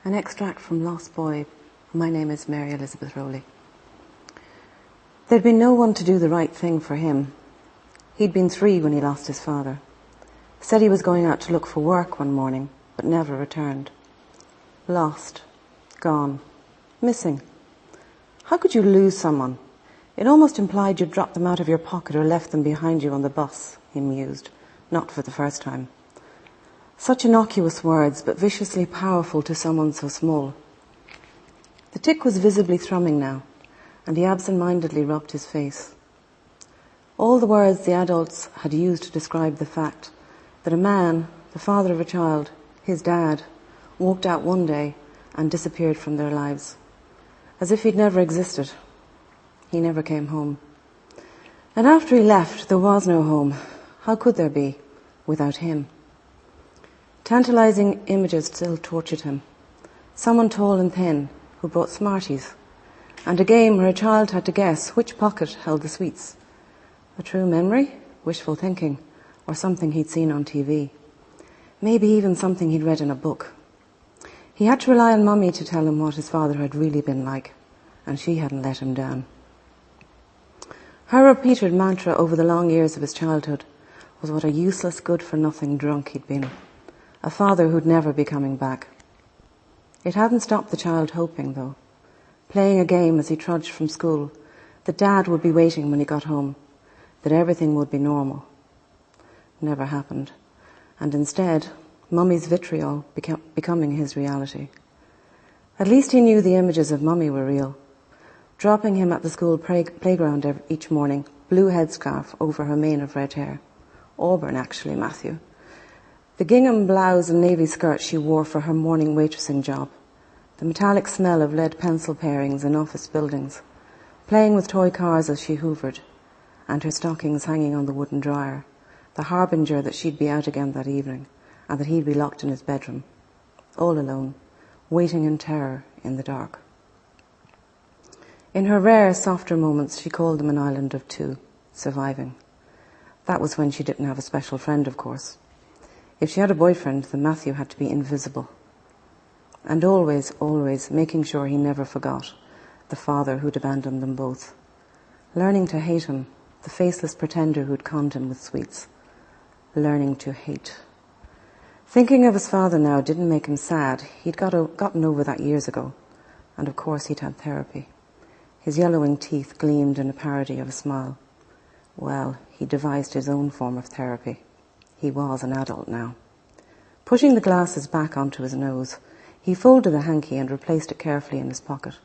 An extract from Lost Boy. My name is Mary Elizabeth Rowley. There'd been no one to do the right thing for him. He'd been 3 when he lost his father. Said he was going out to look for work one morning, but never returned. Lost. Gone. Missing. How could you lose someone? It almost implied you'd dropped them out of your pocket or left them behind you on the bus, he mused, not for the first time. Such innocuous words, but viciously powerful to someone so small. The tick was visibly thrumming now, and he absent-mindedly rubbed his face. All the words the adults had used to describe the fact that a man, the father of a child, his dad, walked out one day and disappeared from their lives, as if he'd never existed. He never came home. And after he left, there was no home. How could there be without him? Tantalizing images still tortured him. Someone tall and thin who brought Smarties, and a game where a child had to guess which pocket held the sweets. A true memory, wishful thinking, or something he'd seen on TV. Maybe even something he'd read in a book. He had to rely on Mummy to tell him what his father had really been like, and she hadn't let him down. Her repeated mantra over the long years of his childhood was what a useless, good-for-nothing drunk he'd been. A father who'd never be coming back. It hadn't stopped the child hoping, though. Playing a game as he trudged from school, that Dad would be waiting when he got home, that everything would be normal. Never happened. And instead, Mummy's vitriol becoming his reality. At least he knew the images of Mummy were real. Dropping him at the school playground each morning, blue headscarf over her mane of red hair. Auburn, actually, Matthew. The gingham blouse and navy skirt she wore for her morning waitressing job. The metallic smell of lead pencil pairings in office buildings. Playing with toy cars as she hoovered. And her stockings hanging on the wooden dryer. The harbinger that she'd be out again that evening, and that he'd be locked in his bedroom. All alone, waiting in terror in the dark. In her rare, softer moments, she called them an island of 2, surviving. That was when she didn't have a special friend, of course. If she had a boyfriend, then Matthew had to be invisible. And always, always making sure he never forgot the father who'd abandoned them both. Learning to hate him, the faceless pretender who'd conned him with sweets. Learning to hate. Thinking of his father now didn't make him sad. He'd gotten over that years ago. And of course he'd had therapy. His yellowing teeth gleamed in a parody of a smile. Well, he devised his own form of therapy. He was an adult now. Pushing the glasses back onto his nose, he folded a hanky and replaced it carefully in his pocket,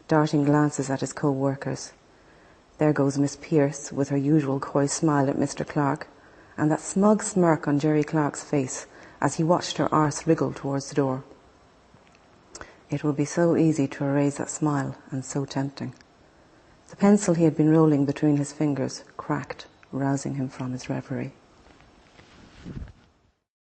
darting glances at his co-workers. There goes Miss Pierce, with her usual coy smile at Mr. Clark, and that smug smirk on Jerry Clark's face as he watched her arse wriggle towards the door. It would be so easy to erase that smile, and so tempting. The pencil he had been rolling between his fingers cracked, rousing him from his reverie.